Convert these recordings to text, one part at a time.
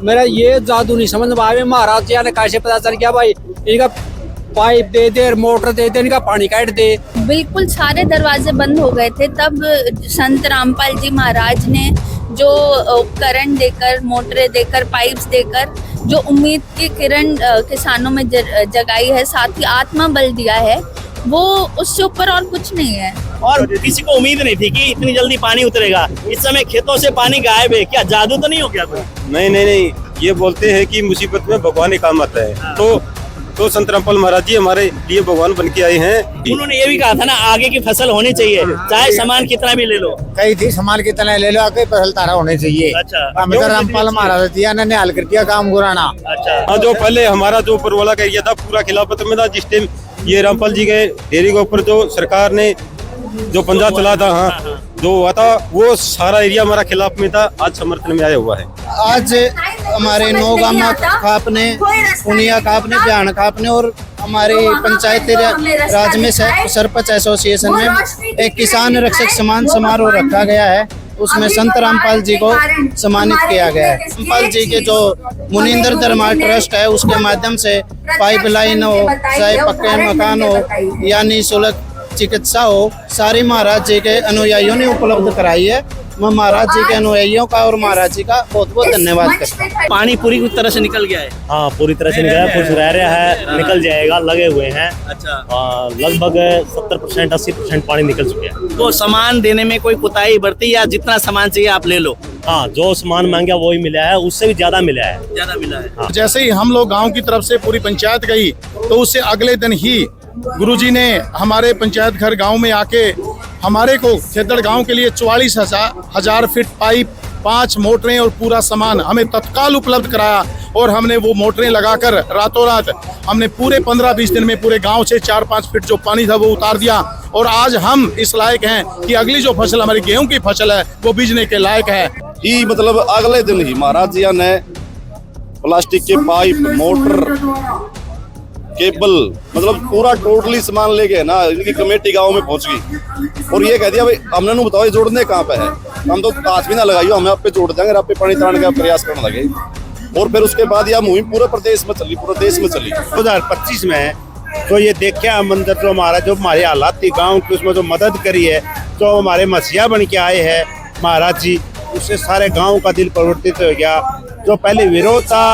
मेरा ये जादू नहीं समझ में आया, महाराज जी ने कैसे पता चल गया भाई इनका पाइप दे दे, मोटर दे दे, इनका पानी काट दे। बिल्कुल सारे दरवाजे बंद हो गए थे, तब संत रामपाल जी महाराज ने जो उपकरण देकर, मोटरें देकर, पाइप्स देकर जो उम्मीद की किरण किसानों में जगाई है, साथ ही आत्मा बल दिया है, वो उससे ऊपर और कुछ नहीं है। और किसी को उम्मीद नहीं थी कि इतनी जल्दी पानी उतरेगा। इस समय खेतों से पानी गायब है, क्या जादू तो नहीं हो गया कोई? नहीं, ये बोलते हैं कि मुसीबत में भगवान ही काम आता है। तो संत रामपाल महाराज जी हमारे लिए भगवान बन के आए हैं। उन्होंने ये भी कहा था ना, आगे की फसल होनी चाहिए, चाहे सामान कितना भी ले लो। कही थी सामान कितना ले लो, आगे फसल तारा होनी चाहिए। अच्छा, रामपाल महाराज जी ने हल कर दिया काम गुराना। अच्छा, जो पहले हमारा जो ऊपर वाला का एरिया था पूरा खिलाफत में था, जिस टाइम ये रामपाल जी के डेयरी के ऊपर जो सरकार ने जो पंजा चला था, हाँ, जो हुआ था वो सारा एरिया हमारा खिलाफ में था, आज समर्थन में आया हुआ है। आज हमारे नौगामा खाप ने, पुनिया खाप ने, बिहान खाप ने और हमारी पंचायत राज में सरपंच एसोसिएशन में एक किसान रक्षक सम्मान समारोह रखा गया है। उसमें संत रामपाल जी को सम्मानित किया गया है। रामपाल जी के जो मुनिंदर धर्मार्थ ट्रस्ट है, उसके माध्यम से पाइपलाइन हो, चाहे पक्के मकान हो या निःशुल्क चिकित्सा हो, सारी महाराज जी के अनुयायियों ने उपलब्ध कराई है। मैं महाराज जी के अनुयायियों का और महाराज जी का बहुत बहुत धन्यवाद करता हूँ। पानी पूरी तरह से निकल गया है? हाँ, पूरी तरह से निकल गया, कुछ रह रहा है, निकल जाएगा, लगे हुए हैं। अच्छा, लगभग 70% 80% पानी निकल चुके हैं। तो सामान देने में कोई कोताही बरती या जितना सामान चाहिए आप ले लो? हाँ, जो सामान मांगा वही मिला है, उससे भी ज्यादा मिला है। ज्यादा मिला है। हाँ। जैसे ही हम लोग गांव की तरफ से पूरी पंचायत गई, तो उससे अगले दिन ही गुरुजी ने हमारे पंचायत घर गांव में आके हमारे को खेतड़ गांव के लिए 44,000 फीट पाइप, 5 मोटरें और पूरा सामान हमें तत्काल उपलब्ध कराया। और हमने वो मोटरें लगाकर रातों रात हमने पूरे 15-20 दिन में पूरे गांव से 4-5 फीट जो पानी था वो उतार दिया। और आज हम इस लायक हैं कि अगली जो फसल हमारी गेहूं की फसल है वो बीजने के लायक है। ही मतलब अगले दिन ही महाराज जी ने प्लास्टिक के पाइप, मोटर, केबल, मतलब पूरा टोटली सामान लेके ना इनकी कमेटी गांव में पहुंच गई और ये कह दिया भाई हमने नु बताओ ये जोड़ने कहाँ पे है, हम तो हाथ भी ना लगाइयो, हमें आप पे जोड़ देंगे, आप पे पानी तारने का प्रयास करने लगे। और फिर उसके बाद यह मुहिम पूरे प्रदेश में चली, पूरे देश में चली। 2025 में तो ये देखा मंदिर जो हमारा जो हमारे हालात थी गाँव की, उसमें जो मदद करी है, जो हमारे मसीहा बन के आए हैं महाराज जी, उससे सारे गाँव का दिल परिवर्तित हो गया। जो पहले विरोध था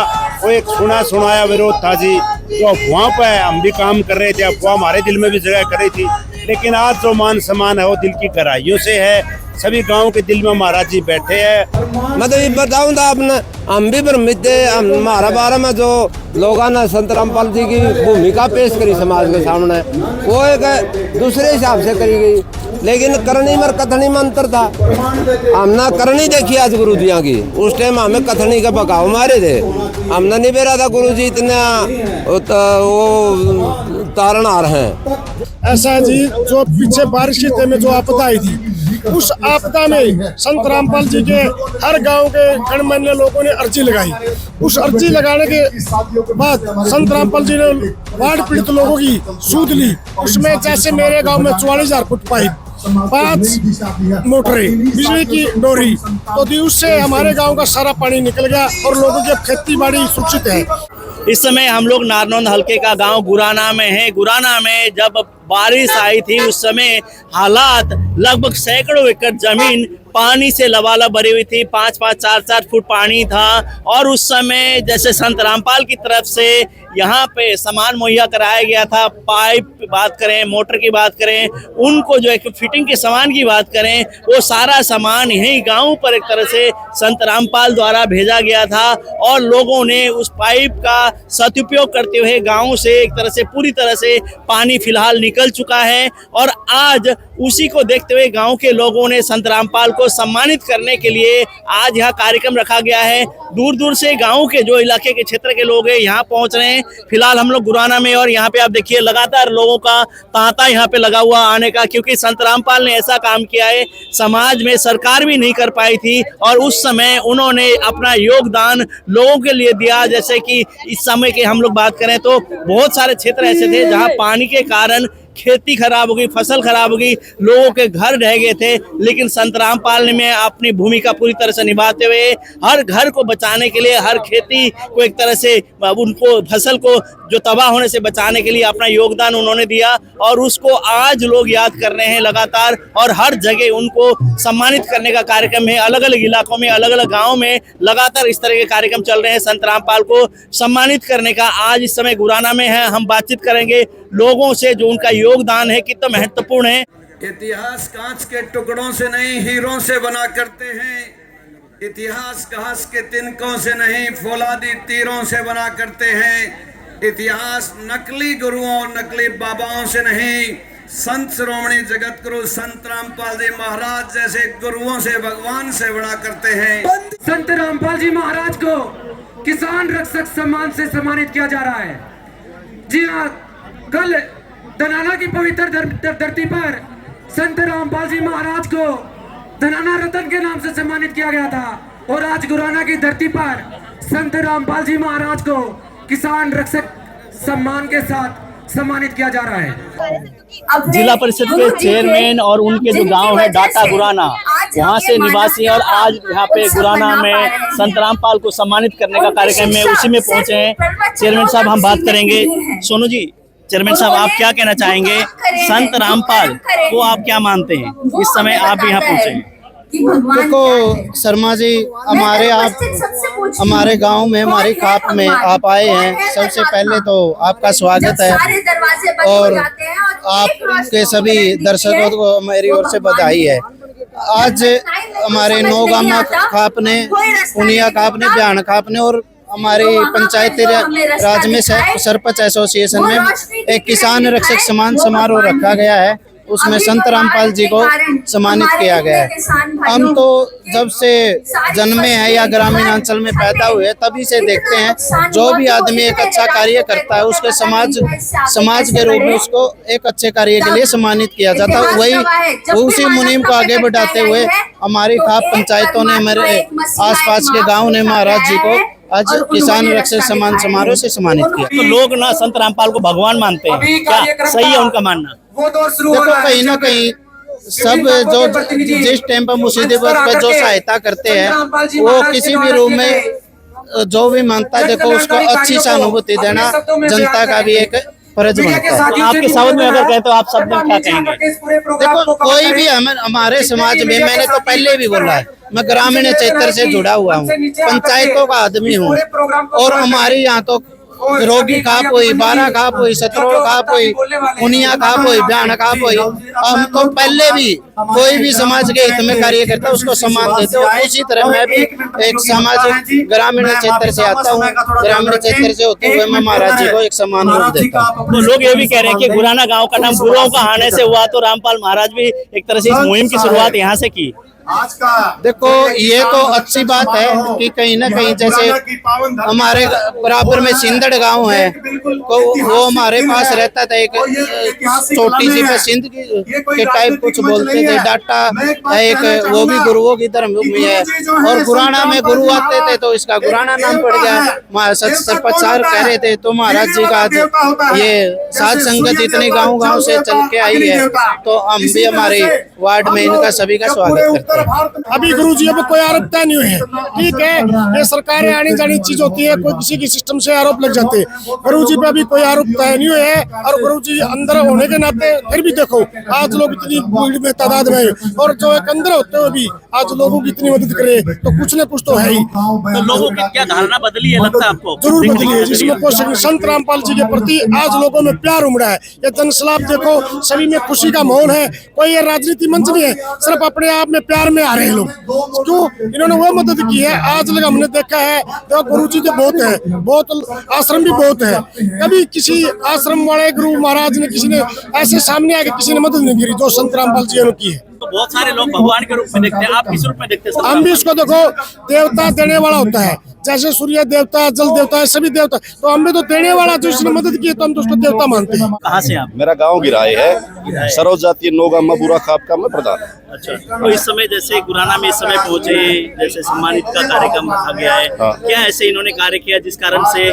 वो एक सुनाया विरोध था जी, जो अफवाह पे हम भी काम कर रहे थे, अफवाह हमारे दिल में भी जगह कर रही थी, लेकिन आज जो मान सम्मान है वो दिल की गहराइयों से है। सभी गांव के दिल में महाराज जी बैठे हैं। मतलब बताऊँ तो अपने हम भी भ्रमित थे, हमारा बारे में जो लोगों ने संत रामपाल जी की भूमिका पेश करी समाज के सामने, वो एक दूसरे हिसाब से करी गई, लेकिन करनी में कथनी में अंतर था। हमने करनी देखी आज गुरु जी की, उस टाइम हमें कथनी का बकाव मारे थे, हमने नहीं बेरा था गुरु जी इतना वो तारण आ रहे हैं। ऐसा जी, जो पीछे बारिश के टाइम में जो आपदा आई थी, उस आपदा में संत रामपाल जी के हर गांव के गणमान्य लोगों ने अर्जी लगाई। उस अर्जी लगाने के बाद संत रामपाल जी ने बाढ़ पीड़ित लोगों की सूद ली। उसमें जैसे मेरे गांव में 44,000 फुट पाइप, 5 मोटरें, बिजली की डोरी, तो उससे हमारे गांव का सारा पानी निकल गया और लोगों की खेती बाड़ी सुरक्षित है। इस समय हम लोग नारनौंद हल्के का गांव गुराना में है। गुराना में जब बारिश आई थी उस समय हालात, लगभग सैकड़ों एकड़ जमीन पानी से लबालब भरी हुई थी, 5-5, 4-4 फुट पानी था। और उस समय जैसे संत रामपाल की तरफ से यहाँ पे सामान मुहैया कराया गया था, पाइप की बात करें, मोटर की बात करें, उनको जो एक फिटिंग के सामान की बात करें, वो सारा सामान यही गांव पर एक तरह से संत रामपाल द्वारा भेजा गया था। और लोगों ने उस पाइप का सदुपयोग करते हुए गांव से एक तरह से पूरी तरह से पानी फिलहाल निकल चुका है। और आज उसी को देखते हुए गांव के लोगों ने संत रामपाल को सम्मानित करने के लिए आज यहाँ कार्यक्रम रखा गया है। दूर दूर से गांव के जो इलाके के क्षेत्र के लोग हैं यहाँ पहुँच रहे हैं। फिलहाल हम लोग गुराना में, और यहाँ पे आप देखिए लगातार लोगों का तांता यहाँ पे लगा हुआ आने का, क्योंकि संत रामपाल ने ऐसा काम किया है समाज में सरकार भी नहीं कर पाई थी। और उस समय उन्होंने अपना योगदान लोगों के लिए दिया। जैसे कि इस समय के हम लोग बात करें तो बहुत सारे क्षेत्र ऐसे थे जहाँ पानी के कारण खेती खराब हो गई, फसल खराब हो गई, लोगों के घर ढह गए थे, लेकिन संत रामपाल ने में अपनी भूमिका पूरी तरह से निभाते हुए हर घर को बचाने के लिए, हर खेती को एक तरह से उनको फसल को जो तबाह होने से बचाने के लिए अपना योगदान उन्होंने दिया, और उसको आज लोग याद कर रहे हैं लगातार, और हर जगह उनको सम्मानित करने का कार्यक्रम है। अलग अलग इलाकों में, अलग अलग गाँव में लगातार इस तरह के कार्यक्रम चल रहे हैं संत रामपाल को सम्मानित करने का। आज इस समय गुराना में है, हम बातचीत करेंगे लोगों से जो उनका योगदान है कितना महत्वपूर्ण है। इतिहास कांच के टुकड़ों से नहीं हीरों से बना करते हैं, इतिहास घास के तिनकों से नहीं फौलादी तीरों से बना करते हैं, इतिहास नकली गुरुओं और नकली बाबाओं से नहीं संत शिरोमणि जगत गुरु संत रामपाल जी महाराज जैसे गुरुओं से, भगवान से बना करते हैं। संत रामपाल जी महाराज को किसान रक्षक सम्मान से सम्मानित किया जा रहा है। जी हाँ, कल धनाना की पवित्र धरती पर संत रामपाल जी महाराज को धनाना रतन के नाम से सम्मानित किया गया था, और आज गुराना की धरती पर संत रामपाल जी महाराज को किसान रक्षक सम्मान के साथ सम्मानित किया जा रहा है। जिला परिषद के चेयरमैन और उनके जो गांव है डाटा गुराना, वहां से निवासी और आज यहाँ पे गुराना में संत रामपाल को सम्मानित करने का कार्यक्रम में उसी में पहुंचे हैं। चेयरमैन साहब, हम बात करेंगे। सोनू जी, चेयरमैन साहब, आप क्या कहना चाहेंगे? संत रामपाल को आप क्या मानते हैं? इस समय आप यहाँ पहुंचे हैं। देखो शर्मा जी, हमारे गांव में, हमारी खाप में आप आए हैं, सबसे पहले तो आपका स्वागत है, और आपके सभी दर्शकों को मेरी ओर से बधाई है। आज हमारे नौगामा खाप ने, पुनिया खाप ने, ब्यान खाप ने और हमारी पंचायती राज में सरपंच एसोसिएशन में एक किसान रक्षक सम्मान समारोह रखा गया है, उसमें संत रामपाल जी को सम्मानित किया गया है। हम तो जब से जन्मे हैं या ग्रामीण अंचल में पैदा हुए तभी से देखते हैं, जो भी आदमी एक अच्छा कार्य करता है उसके समाज के रूप में उसको एक अच्छे कार्य के लिए सम्मानित किया जाता है। वही उसी मुहिम को आगे बढ़ाते हुए हमारी खाप पंचायतों ने, हमारे आसपास के गाँव ने महाराज जी को आज किसान रक्षक सम्मान समारोह से सम्मानित किया। तो लोग ना संत रामपाल को भगवान मानते हैं, क्या सही है उनका मानना? देखो, कहीं ना कहीं सब जो जिस टाइम पर मुसीबत पर जो सहायता करते हैं, वो किसी भी रूप में जो भी मानता है, देखो उसको अच्छी सहानुभूति देना जनता का भी एक फर्ज बनता है। आपके शब्द में अगर कहें तो आप शब्द में क्या कहेंगे? देखो, कोई भी हमारे समाज में, मैंने तो पहले भी बोला है, मैं ग्रामीण क्षेत्र से जुड़ा हुआ हूँ, पंचायतों का आदमी हूँ, और हमारे यहाँ तो रोगी खाप हुई, 12 खाप हुई, 17 खाप हुई, पुनिया खाप हुई, ब्यान खाप हुई। हम तो पहले भी कोई भी समाज के हित में कार्य करता है उसको सम्मान देते हैं। उसी तरह मैं भी एक सामाजिक ग्रामीण क्षेत्र से आता हूँ, ग्रामीण क्षेत्र से होते हुए मैं महाराज जी को एक सम्मान देता हूँ। तो लोग ये भी कह रहे हैं कि गुराना गांव का नाम गुरुओं का आने से हुआ, तो रामपाल महाराज भी एक तरह से इस मुहिम की शुरुआत यहाँ से की। देखो, ये तो अच्छी बात है कि कहीं ना कहीं, जैसे हमारे बराबर में सिंधड़ गांव है, तो वो हमारे पास रहता था, एक छोटी सी सिंध के टाइप कुछ बोलते थे, डाटा है एक, वो भी गुरुओं की धर्मभूमि है, और गुराना में गुरु आते थे तो इसका गुराना नाम पड़ गया। सरपंच साहब कह रहे थे तो महाराज जी का आज ये साध संगत इतने गाँव से चल के आई है, तो हम भी हमारे वार्ड में इनका सभी का स्वागत करते हैं। अभी गुरुजी अब कोई आरोप तय नहीं है, ठीक है, ये सरकारें आनी जानी चीज होती है, कोई किसी की सिस्टम से आरोप लग जाते हैं। गुरुजी पे अभी कोई आरोप तय नहीं है, और गुरुजी अंदर होने के नाते फिर भी देखो आज लोग इतनी भीड़ में तादाद में, और जो एक अंदर होते हुए भी आज लोगों की इतनी मदद करे तो कुछ न कुछ तो है ही। तो लोगों की क्या धारणा बदली है लगता है आपको? जरूर बदली है, जिसमें कोई संत रामपाल जी के प्रति आज लोगों में प्यार उमड़ा है। ये जनसलाब देखो, सभी में खुशी का माहौल है, कोई ये राजनीति मंच नहीं है, सिर्फ अपने आप में प्यार में आ रहे हैं लोग। क्यों? इन्होंने वो मदद की है। आज लगा हमने देखा है तो गुरुजी के बहुत है, बहुत आश्रम भी बहुत है, कभी किसी आश्रम वाले गुरु महाराज ने, किसी ने ऐसे सामने आके किसी ने मदद नहीं करी जो संत रामपाल जी ने की है। तो बहुत सारे लोग भगवान के रूप में देखते हैं, आप किस रूप में देखते हैं? हम भी इसको देखो देवता देने वाला होता है, जैसे सूर्य देवता, जल देवता है, सभी देवता, तो हम भी तो देने वाला जो इसने मदद की है तो हम तो उसको देवता मानते हैं। कहाँ से आप? मेरा गांव गिराए है, सर्व जातीय नौगामा बुरा खाप का मैं प्रधान। अच्छा, तो इस समय जैसे गुराना में इस समय पहुंचे, जैसे सम्मानित का कार्यक्रम रखा गया है, क्या ऐसे इन्होंने कार्य किया जिस कारण से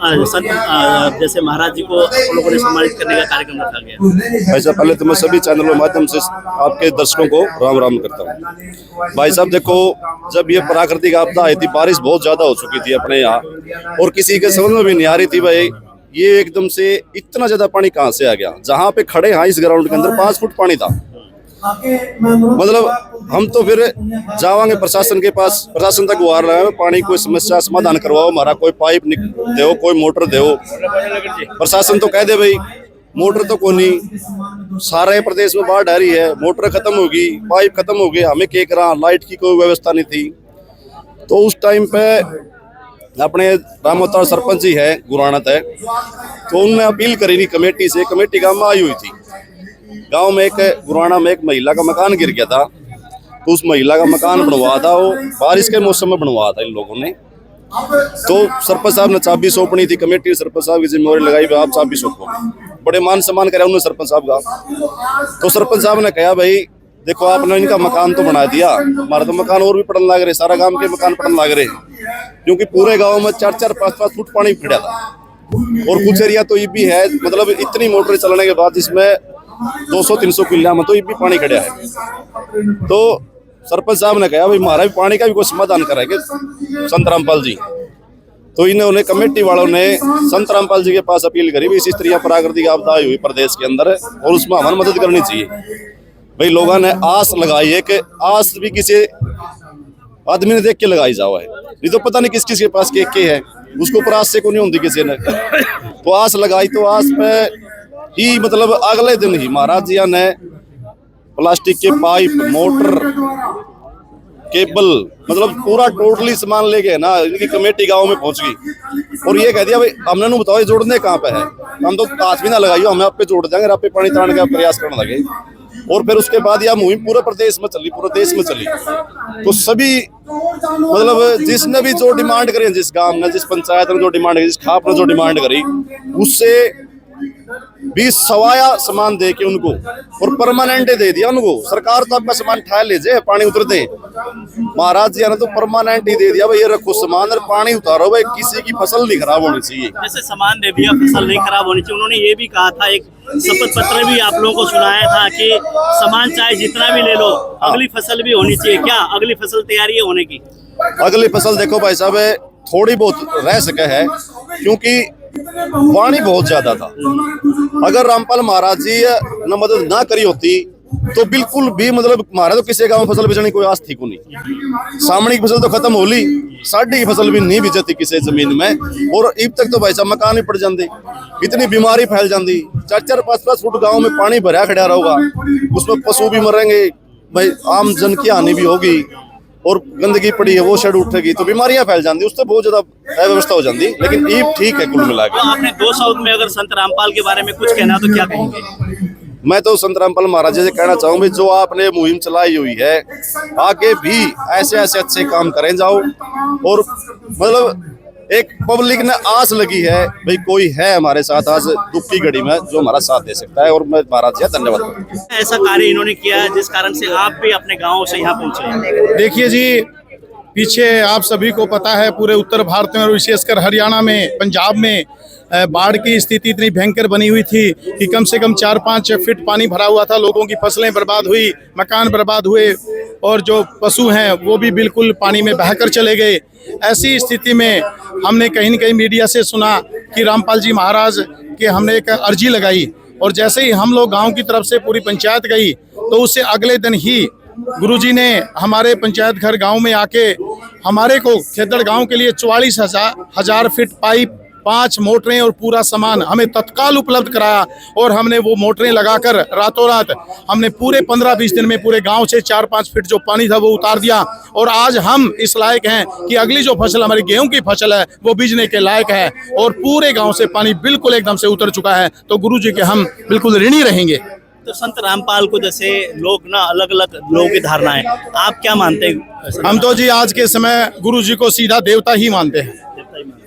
जैसे महाराज जी को आप लोगों ने सम्मानित करने का कार्यक्रम रखा गया। ऐसा पहले तो मैं सभी चैनलों के माध्यम से आपके दर्शकों को राम राम करता हूँ। भाई साहब देखो, जब ये प्राकृतिक आपदा आई थी, बारिश बहुत ज्यादा हो चुकी थी अपने यहाँ और किसी के समझ में भी नहीं आ रही थी भाई ये एकदम से इतना ज्यादा पानी कहाँ से आ गया। जहाँ पे खड़े हैं इस ग्राउंड के अंदर 5 फुट पानी था। मतलब हम तो फिर जावांगे प्रशासन के पास, प्रशासन तक गुहार रहे हैं, पानी कोई समस्या समाधान करवाओ, हमारा कोई पाइप दो, कोई मोटर दो। प्रशासन तो कह दे भाई मोटर तो कोई नहीं, सारे प्रदेश में बाढ़ आ रही है, मोटर खत्म होगी, पाइप खत्म हो गए, हमें क्या करा, लाइट की कोई व्यवस्था नहीं थी। तो उस टाइम पे अपने रामोतार सरपंच जी है गुराना है, तो उनने अपील करी थी कमेटी से, कमेटी गाँव में आई हुई थी। गांव में एक गुराना में एक महिला का मकान गिर गया था, तो उस महिला का मकान बनवा था, वो बारिश के मौसम में बनवा था इन लोगों ने। तो सरपंच साहब ने चाबी सौंपनी थी, कमेटी सरपंच साहब की जिम्मेवारी लगाई, आप चाबी सौंपो। बड़े मान सम्मान कराया उन्होंने सरपंच साहब का। तो सरपंच साहब ने कहा भाई देखो आपने इनका मकान तो बना दिया, हमारा तो मकान और भी पड़न लग रहे, सारा गांव के मकान पड़न लग रहे, क्योंकि पूरे गांव में 4-4, 5-5 फुट पानी खड़ा था। और कुछ एरिया तो ये भी है, मतलब इतनी मोटर चलने के बाद इसमें 200-300 किला में तो ये भी पानी खड़ा है। तो सरपंच साहब ने कहा भाई हमारा भी पानी का भी कोई समाधान कराएंगे संत रामपाल जी। तो इन्होंने कमेटी वालों ने संत रामपाल जी के पास अपील करी भी इसी तरह प्राकृतिक आपदा आई हुई प्रदेश के अंदर और उसमें हमारी मदद करनी चाहिए। भाई लोगों ने आस लगाई है कि आस भी किसी आदमी ने देख के लगाई जाओ है, नहीं तो पता नहीं किस किस के पास के है, उसको ऊपर आस से को नहीं होती किसी ने। तो आस लगाई, तो आस पे ही मतलब अगले दिन ही महाराज जी ने प्लास्टिक के पाइप, मोटर, केबल, मतलब पूरा टोटली सामान लेके ना इनकी कमेटी गांव में पहुंच गई और ये कह दिया भाई हमने नु बताओ ये जोड़ने कहाँ पे है, हम तो हाथ भी ना लगाइयो, हमें आप पे जोड़ देंगे, आप पे पानी तारने का प्रयास करने लगे। और फिर उसके बाद यह मुहिम पूरे प्रदेश में चली, पूरे देश में चली। तो सभी मतलब जिसने भी जो डिमांड करी, जिस गांव ने, जिस पंचायत ने जो डिमांड करी, जिस खाप ने जो डिमांड करी, उससे 20 सवाया सामान दे के उनको और परमानेंट दे दिया उनको। सरकार तो आपका सामान उठा ले जाए, पानी उतर दे, महाराज जी ने तो परमानेंट ही दे दिया भाई ये रखो सामान और पानी उतारो, भाई किसी की फसल नहीं खराब होनी चाहिए। जैसे सामान दे दिया, फसल नहीं खराब होनी चाहिए। उन्होंने ये भी कहा था, एक शपथ पत्र भी आप लोगों को सुनाया था कि सामान चाहे जितना भी ले लो, अगली फसल भी होनी चाहिए। क्या अगली फसल तैयारी है होने की? अगली फसल देखो भाई साहब थोड़ी बहुत रह सके है, क्योंकि पानी बहुत ज्यादा था। अगर रामपाल महाराज जी ने मदद ना करी होती तो बिल्कुल भी मतलब हमारे तो किसी गांव में फसल बेचने की कोई आस थी को नहीं। सामने की फसल तो खत्म हो ली, साढ़े की फसल भी नहीं बेचती किसी जमीन में, और अब तक तो भाई साहब मकान ही पड़ जाते, इतनी बीमारी फैल जाती। 4-4, 5-5 फुट गाँव में पानी भरा खड़ा रहेगा, उसमें पशु भी मरेंगे, भाई आम जन की हानि भी होगी, और गंदगी पड़ी है वो शेड उठेगी तो बीमारियां फैल जाती, उससे बहुत ज्यादा अव्यवस्था हो जाती। लेकिन ये ठीक है कुल मिला के। तो आपने 2 शब्द में अगर संत रामपाल के बारे में कुछ कहना तो क्या कहेंगे? मैं तो संत रामपाल महाराज जी से कहना चाहूंगा जो आपने मुहिम चलाई हुई है आगे भी ऐसे ऐसे अच्छे काम करें जाओ, और मतलब एक पब्लिक ने आस लगी है भाई कोई है हमारे साथ आज दुख की घड़ी में जो हमारा साथ दे सकता है, और मैं महाराज जी धन्यवाद। ऐसा कार्य इन्होंने किया जिस कारण से आप भी अपने गाँव से यहाँ पहुँचे। देखिए जी, पीछे आप सभी को पता है पूरे उत्तर भारत में और विशेषकर हरियाणा में, पंजाब में बाढ़ की स्थिति इतनी भयंकर बनी हुई थी कि कम से कम 4-5 फीट पानी भरा हुआ था, लोगों की फसलें बर्बाद हुई, मकान बर्बाद हुए, और जो पशु हैं वो भी बिल्कुल पानी में बहकर चले गए। ऐसी स्थिति में हमने कहीं न कहीं मीडिया से सुना कि रामपाल जी महाराज के हमने एक अर्जी लगाई, और जैसे ही हम लोग गाँव की तरफ से पूरी पंचायत गई तो उससे अगले दिन ही गुरुजी ने हमारे पंचायत घर गांव में आके हमारे को खेदड़ गांव के लिए 44,000 फीट पाइप, 5 मोटरें और पूरा सामान हमें तत्काल उपलब्ध कराया, और हमने वो मोटरें लगाकर रातों रात हमने पूरे 15-20 दिन में पूरे गांव से 4-5 फीट जो पानी था वो उतार दिया। और आज हम इस लायक हैं कि अगली जो फसल हमारी गेहूं की फसल है वो बीजने के लायक है, और पूरे गाँव से पानी बिल्कुल एकदम से उतर चुका है। तो गुरु जी के हम बिल्कुल ऋणी रहेंगे। तो संत रामपाल को जैसे लोग ना अलग अलग लोगों की धारणा है, आप क्या मानते हैं? हम तो जी आज के समय गुरु जी को सीधा देवता ही मानते हैं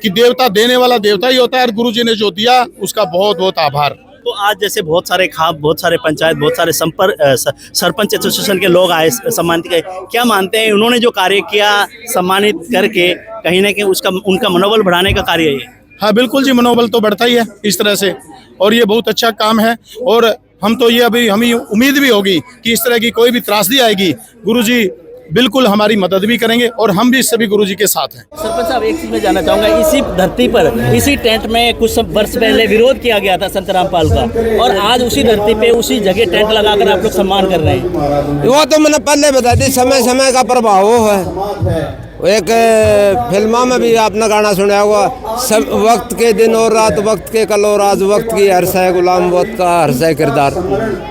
कि देवता देने वाला देवता ही होता है, और गुरु जी ने जो दिया उसका बहुत बहुत आभार। तो आज जैसे बहुत सारे खाप, बहुत सारे पंचायत, बहुत सारे सरपंच एसोसिएशन के लोग आए सम्मानित किए, क्या मानते हैं उन्होंने जो कार्य किया सम्मानित करके कहीं ना कहीं उसका उनका मनोबल बढ़ाने का कार्य है? हाँ बिल्कुल जी, मनोबल तो बढ़ता ही है इस तरह से, और ये बहुत अच्छा काम है। और हम तो ये अभी हमें उम्मीद भी होगी कि इस तरह की कोई भी त्रासदी आएगी, गुरुजी बिल्कुल हमारी मदद भी करेंगे और हम भी सभी गुरुजी के साथ हैं। सरपंच साहब, एक चीज मैं जानना चाहूंगा, इसी धरती पर, इसी टेंट में कुछ वर्ष पहले विरोध किया गया था संत रामपाल का, और आज उसी धरती पे उसी जगह टेंट लगाकर आप लोग सम्मान कर रहे हैं। वो तो मैंने पहले बता दी, समय समय का प्रभाव है। एक फिल्मों में भी आपने गाना सुना होगा, सब वक्त के दिन और रात, वक्त के कल और आज, वक्त की हर्ष है गुलाम, वक्त का हर्ष है किरदार।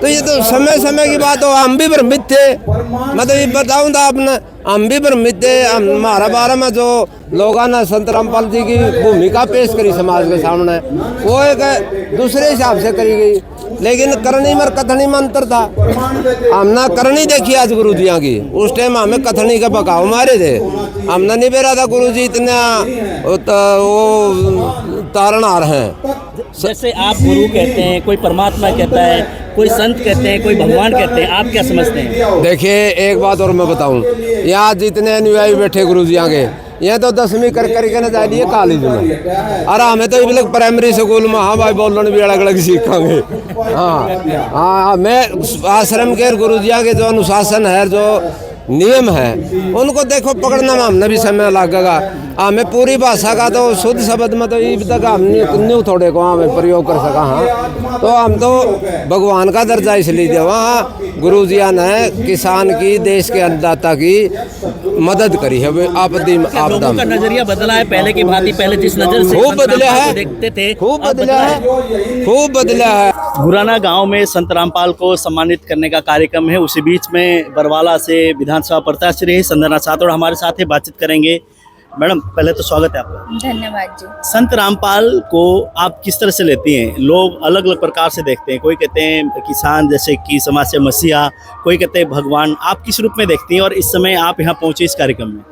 तो ये तो समय समय की बात हो। हम भी भ्रमित थे, मैं तो ये बताऊँ था आपने, हम भी भ्रमित थे। हमारा बारे में जो लोगों ने संत रामपाल जी की भूमिका पेश करी समाज के सामने, वो एक दूसरे हिसाब से करी गई, लेकिन करनी में कथनी में अंतर था। हमने करनी देखी आज गुरु जी की, उस टाइम हमें कथनी का बकाव मारे थे। हमने नहीं बेरा था गुरु जी इतना वो तारणहार हैं। जैसे आप गुरु कहते हैं, कोई परमात्मा कहता है, कोई संत कहते हैं, कोई भगवान कहते हैं, आप क्या समझते हैं? देखिए एक बात और मैं बताऊं, यहाँ जितने अनुयायी बैठे गुरु जी आगे, ये तो 10वीं करके न जाए कॉलेज में, अरे हमें तो ये प्राइमरी स्कूल में हाँ भाई बोलने भी अलग अलग सीखेंगे। हाँ, मैं आश्रम के गुरु जी के जो अनुशासन है, जो नियम है, उनको देखो पकड़ने में हमने भी समय लगेगा। हमें पूरी भाषा का तो शुद्ध शब्द में तो ये तक हम न्यू थोड़े को हमें प्रयोग कर सका। हाँ, तो हम तो भगवान का दर्जा इसलिए दे, वहाँ गुरु जी ने किसान की, देश के अन्नदाता की मदद करी है। आपदा लोगों का नजरिया बदला है पहले की भांति, पहले जिस नजर से खूब बदला है, देखते थे, खूब बदला है, खूब बदला है। गुराना गांव में संत रामपाल को सम्मानित करने का कार्यक्रम है। उसी बीच में बरवाला से विधानसभा प्रत्याशी संजना सातोड़ हमारे साथ है, बातचीत करेंगे। मैडम, पहले तो स्वागत है आपका। धन्यवाद जी। संत रामपाल को आप किस तरह से लेती हैं? लोग अलग अलग प्रकार से देखते हैं, कोई कहते हैं किसान जैसे कि समाज से मसीहा, कोई कहते हैं भगवान। आप किस रूप में देखती हैं और इस समय आप यहाँ पहुंचे इस कार्यक्रम में?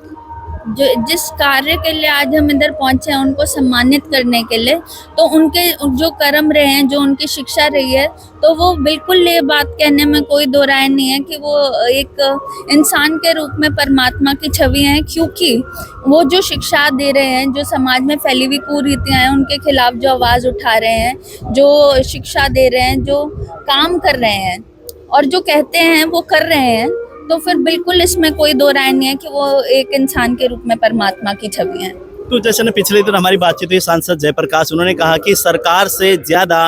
जो जिस कार्य के लिए आज हम इधर पहुंचे हैं, उनको सम्मानित करने के लिए, तो उनके जो कर्म रहे हैं, जो उनकी शिक्षा रही है, तो वो बिल्कुल ये बात कहने में कोई दो राय नहीं है कि वो एक इंसान के रूप में परमात्मा की छवि हैं, क्योंकि वो जो शिक्षा दे रहे हैं, जो समाज में फैली हुई कुरीतियां हैं, उनके खिलाफ जो आवाज़ उठा रहे हैं, जो शिक्षा दे रहे हैं, जो काम कर रहे हैं और जो कहते हैं वो कर रहे हैं, तो फिर बिल्कुल इसमें कोई दो राय नहीं है कि वो एक इंसान के रूप में परमात्मा की छवि है। तो जैसे ना पिछले दिन हमारी बातचीत हुई सांसद जयप्रकाश, उन्होंने कहा कि सरकार से ज्यादा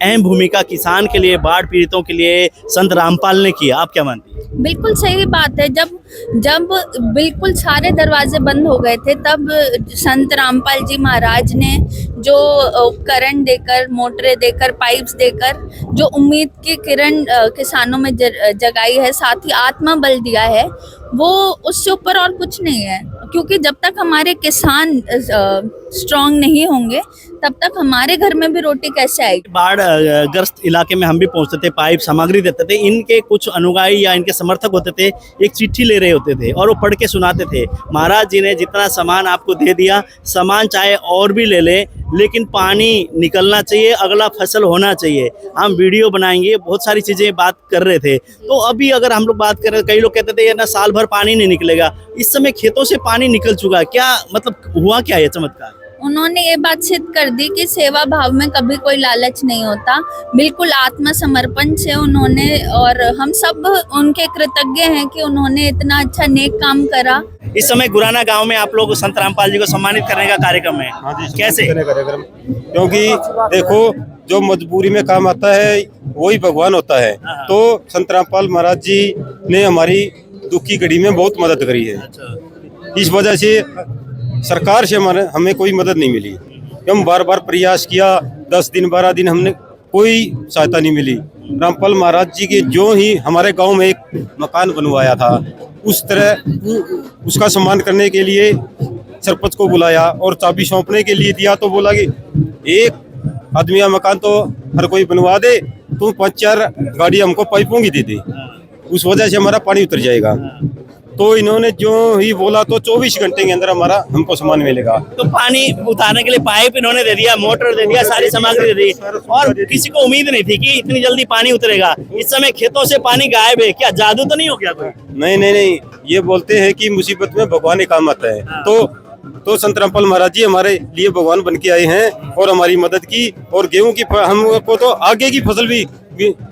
अहम भूमिका किसान के लिए, बाढ़ पीड़ितों के लिए संत रामपाल ने किया। आप क्या मानती हैं? बिल्कुल सही बात है। जब बिल्कुल सारे दरवाजे बंद हो गए थे, तब संत रामपाल जी महाराज ने जो उपकरण देकर, मोटरें देकर, पाइप्स देकर जो उम्मीद की किरण किसानों में जगाई है, साथ ही आत्मा बल दिया है, वो उससे ऊपर और कुछ नहीं है। क्योंकि जब तक हमारे किसान स्ट्रांग नहीं होंगे, तब तक हमारे घर में भी रोटी कैसे आएगी। बाढ़ ग्रस्त इलाके में हम भी पहुंचते थे, पाइप सामग्री देते थे, इनके कुछ अनुयायी या इनके समर्थक होते थे, एक चिट्ठी ले रहे होते थे और वो पढ़ के सुनाते थे, महाराज जी ने जितना सामान आपको दे दिया, सामान चाहे और भी ले ले, लेकिन पानी निकलना चाहिए, अगला फसल होना चाहिए, हम वीडियो बनाएंगे, बहुत सारी चीजें बात कर रहे थे। तो अभी अगर हम लोग बात करें, कई लोग कहते थे ना साल भर पानी नहीं निकलेगा, इस समय खेतों से पानी निकल चुका है, क्या मतलब हुआ क्या है चमत्कार? उन्होंने ये बात सिद्ध कर दी कि सेवा भाव में कभी कोई लालच नहीं होता, बिल्कुल आत्मसमर्पण से उन्होंने, और हम सब उनके कृतज्ञ हैं कि उन्होंने इतना अच्छा नेक काम करा। इस समय गुराना गांव में आप लोग संत रामपाल जी को सम्मानित करने का कार्यक्रम है। कैसे? क्योंकि देखो, जो मजबूरी में काम आता है वही भगवान होता है। तो संत रामपाल महाराज जी ने हमारी दुख की घड़ी में बहुत मदद करी है। इस वजह से सरकार से हमें कोई मदद नहीं मिली। हम बार बार प्रयास किया, 10 दिन 12 दिन हमने कोई सहायता नहीं मिली। रामपाल महाराज जी के जो ही हमारे गांव में एक मकान बनवाया था, उस तरह उसका सम्मान करने के लिए सरपंच को बुलाया और चाबी सौंपने के लिए दिया, तो बोला कि एक आदमी का मकान तो हर कोई बनवा दे, तुम 5-4 गाड़ी हमको पाइपों की दे दे, उस वजह से हमारा पानी उतर जाएगा। तो इन्होंने जो ही बोला, तो 24 घंटे के अंदर हमारा हमको सामान मिलेगा। तो पानी उतारने के लिए पाइप इन्होंने दे दिया, मोटर दे दिया, सारी सामग्री दे दी, और किसी को उम्मीद नहीं थी कि इतनी जल्दी पानी उतरेगा। इस समय खेतों से पानी गायब है, क्या जादू तो नहीं हो गया कोई? नहीं, ये बोलते हैं कि मुसीबत में भगवान ही काम आता है। तो तो संत रामपाल महाराज जी हमारे लिए भगवान बन के आए हैं और हमारी मदद की। और गेहूं की हमको तो आगे की फसल भी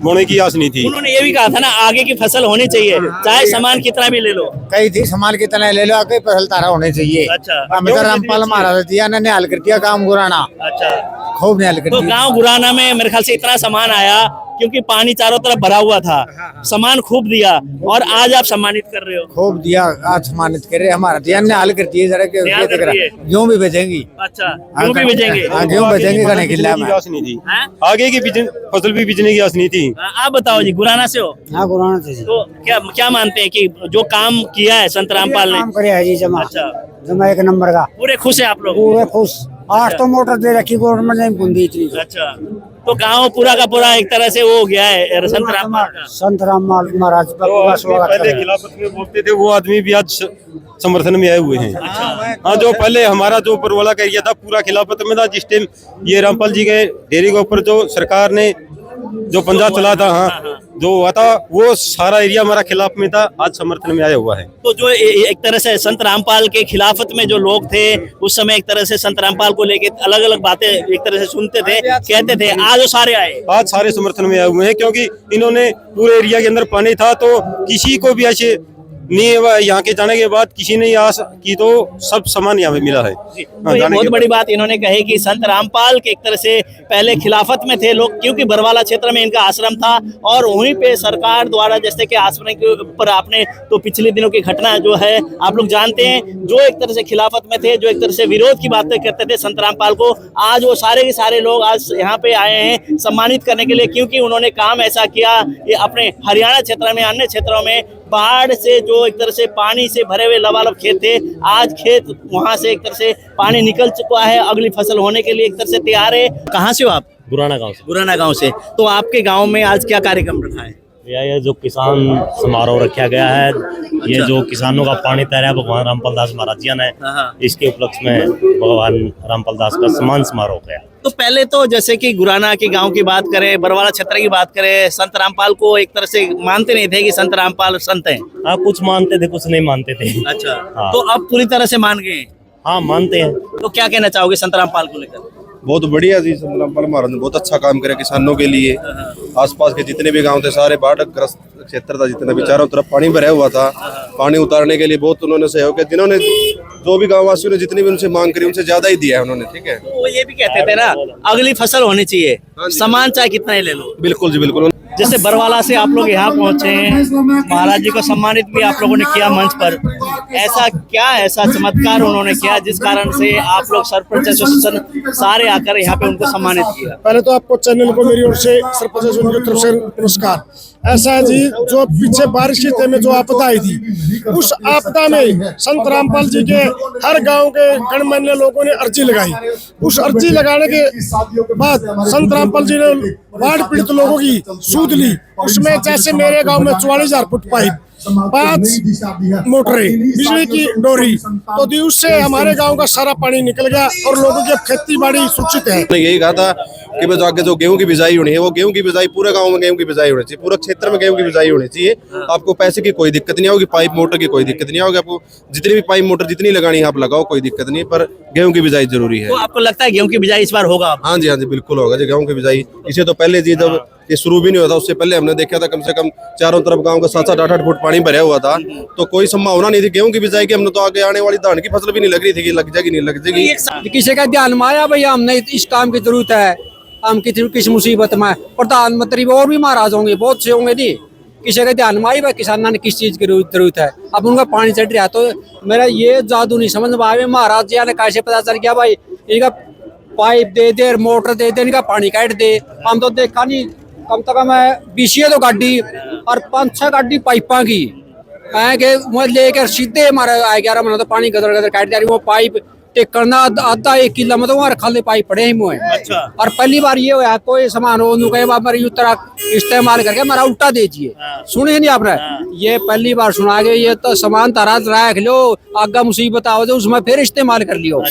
बोने की आस नहीं थी। उन्होंने ये भी कहा था ना, आगे की फसल होनी चाहिए, चाहे सामान कितना भी ले लो। कई थी सामान कितना ले लो, आगे फसल तारा होने चाहिए। अच्छा, हमें तो रामपाल महाराज जी ने निहाल कर दिया काम गुराना। अच्छा, खूब निहाल कर तो दिया। गांव गुराना में मेरे ख्याल से इतना सामान आया क्योंकि पानी चारों तरफ भरा हुआ था, सामान खूब दिया और आज आप सम्मानित कर रहे हो। खूब दिया, आज सम्मानित कर रहे हमारा दिया निहाल करती है जरा निहाल करती है। गेहूँ भी बेचेंगी। अच्छा, गेहूं भी बेचेंगे। हाँ, गेहूँ बेचेंगे करने के लिए आस नहीं थी, हैं? आगे की फसल भी बेचने की आस नहीं थी। आप बताओ जी, गुराना से हो हाँ गुराना से तो क्या मानते हैं कि जो काम किया है संत रामपाल ने? काम करे है जी जमा। अच्छा, जमा एक नंबर का, पूरे खुश है आप लोग? पूरे खुश। 8 तो मोटर दे रखी गवर्नमेंट ने बूंदी इतनी। अच्छा, तो गांव पूरा का पूरा एक तरह से वो हो गया है संत रामपाल का। संत रामपाल महाराज का पूरा स्वागत पहले है। खिलाफत में बोलते थे वो आदमी भी आज समर्थन में आए हुए हैं। हाँ, जो पहले हमारा जो ऊपर वाला का एरिया था पूरा खिलाफत में था, जिस टाइम ये रामपाल जी के डेरे के ऊपर जो सरकार ने जो पंजाब चला था, हाँ, जो हुआ था वो सारा एरिया हमारा खिलाफ में था, आज समर्थन में आया हुआ है। तो जो एक तरह से संत रामपाल के खिलाफत में जो लोग थे उस समय, एक तरह से संत रामपाल को लेके अलग अलग बातें एक तरह से सुनते थे, कहते थे, आज वो सारे आए, आज सारे समर्थन में आए हुए हैं क्योंकि इन्होंने पूरे एरिया के अंदर पानी था तो किसी को भी ऐसे नहीं, यहाँ के जाने के बाद किसी ने आस की तो सब सामान यहाँ पे मिला है। तो ये बहुत बड़ी बात इन्होंने कही कि संत रामपाल के एक तरह से पहले खिलाफत में थे लोग, क्योंकि बरवाला क्षेत्र में इनका आश्रम था और वहीं पे सरकार द्वारा जैसे कि आश्रम के ऊपर आपने तो पिछले दिनों की घटना जो है आप लोग जानते हैं, जो एक तरह से खिलाफत में थे, जो एक तरह से विरोध की बातें करते थे संत रामपाल को, आज वो सारे के सारे लोग आज यहाँ पे आए हैं सम्मानित करने के लिए, क्योंकि उन्होंने काम ऐसा किया। ये अपने हरियाणा क्षेत्र में, अन्य क्षेत्रों में बाढ़ से जो एक तरह से पानी से भरे हुए लबालब खेत थे, आज खेत वहां से एक तरह से पानी निकल चुका है, अगली फसल होने के लिए एक तरह से तैयार है। कहाँ से हो आप? गुराना गांव से। गुराना गांव से। तो आपके गांव में आज क्या कार्यक्रम रखा है? ये जो किसान समारोह रखा गया है, ये जो किसानों का पानी तैयार है भगवान रामपाल दास महाराज जी ने, इसके उपलक्ष्य में भगवान रामपाल दास का सम्मान समारोह किया। तो पहले तो जैसे कि गुराना के गांव की बात करें, बरवाला क्षेत्र की बात करें, संत रामपाल को एक तरह से मानते नहीं थे कि संत रामपाल संत हैं। हाँ, कुछ मानते थे, कुछ नहीं मानते थे। अच्छा, हाँ। तो अब पूरी तरह से मान गए? हाँ, मानते हैं। तो क्या कहना चाहोगे संत रामपाल को लेकर? बहुत बढ़िया जी, संत रामपाल महाराज ने बहुत अच्छा काम किया किसानों के लिए। आसपास के जितने भी गांव थे सारे बाढ़ग्रस्त क्षेत्र था, जितना भी चारों तरफ पानी भरा हुआ था, पानी उतारने के लिए बहुत उन्होंने सहयोग किया। जिन्होंने जो भी गाँव वासियों ने जितनी भी उनसे मांग करी उनसे ज्यादा ही दिया है उन्होंने। ठीक है, तो वो ये भी कहते थे ना, अगली फसल होनी चाहिए, सामान चाहे कितना ही ले लो। बिल्कुल जी बिल्कुल। जैसे बरवाला से आप लोग यहाँ पहुंचे हैं, महाराज जी को सम्मानित भी आप लोगों ने किया मंच पर, ऐसा चमत्कार उन्होंने किया जिस कारण से आप लोग सरपंच एसोसिएशन सारे आकर यहाँ पे उनको सम्मानित किया? पहले तो आपको चैनल को मेरी ओर से सरपंच एसोसिएशन की तरफ से नमस्कार। ऐसा है जी, जो पीछे बारिश के टाइम में जो आपदा आई थी, उस आपदा में संत रामपाल जी के हर गांव के गणमान्य लोगों ने अर्जी लगाई। उस अर्जी लगाने के बाद संत रामपाल जी ने बाढ़ पीड़ित लोगों की सूद ली। उसमें जैसे मेरे गांव में 44,000 फुट पाइप, 5 मोटरें, बिजली की डोरी, तो उससे हमारे गांव का सारा पानी निकल गया और लोगों की खेती बाड़ी सुरक्षित है। यही कहा था कि बस आगे जो गेहूं की बिजाई होनी है, वो गेहूं की बिजाई पूरे गांव में गेहूं की बिजाई होनी चाहिए, पूरे क्षेत्र में गेहूं की बिजाई होनी चाहिए। आपको पैसे की कोई दिक्कत नहीं होगी, पाइप मोटर की कोई दिक्कत नहीं होगी, आपको जितनी भी पाइप मोटर जितनी लगानी है आप लगाओ, कोई दिक्कत नहीं, पर गेहूं की बिजाई जरूरी है। तो आपको लगता है गेहूं की बिजाई इस बार होगा? हाँ जी, हाँ जी, बिल्कुल होगा जी गेहूं की बिजाई। इसे तो पहले जी जब ये शुरू भी नहीं हुआ था उससे पहले हमने देखा था, कम से कम चारों तरफ गांव का 7-8 फुट पानी भरा हुआ था, तो कोई संभावना नहीं थी गेहूं की बिजाई की। हमने तो आगे आने वाली धान की फसल भी नहीं लग रही थी कि लग जाएगी नहीं लग जाएगी। किसी का ध्यान में आया भैया हमने इस काम की जरूरत है, हम किस मुसीबत में, प्रधानमंत्री और भी महाराज होंगे, बहुत से होंगे जी, किसी का ध्यान में आई भाई किसानों ने किस चीज की जरूरत है, अब उनका पानी चढ़ रहा। तो मेरा ये जादू नहीं समझ में आया, महाराज जी ने कैसे पता चल गया भाई इनका पाइप दे दे, मोटर दे दे, इनका पानी काट दे। हम तो देखा नहीं, कम से कम 20 तो गाड़ी और 5-6 गाड़ी पाइपा की लेकर सीधे हमारे आ गया, मैंने तो पानी गदर गदर काट दिया। वो पाइप टेकना आधा 1 किलो में तो वहाँ खाली पाइप पड़े ही मुँह। अच्छा। और पहली बार ये हुआ कोई सामान हो मेरी तरह इस्तेमाल करके हमारा उल्टा दीजिए, सुने नहीं आपने? ये पहली बार सुना के, ये तो सामान तारा रख लो, आगा मुसीबत आओ तो उसमें फिर इस्तेमाल कर लियो।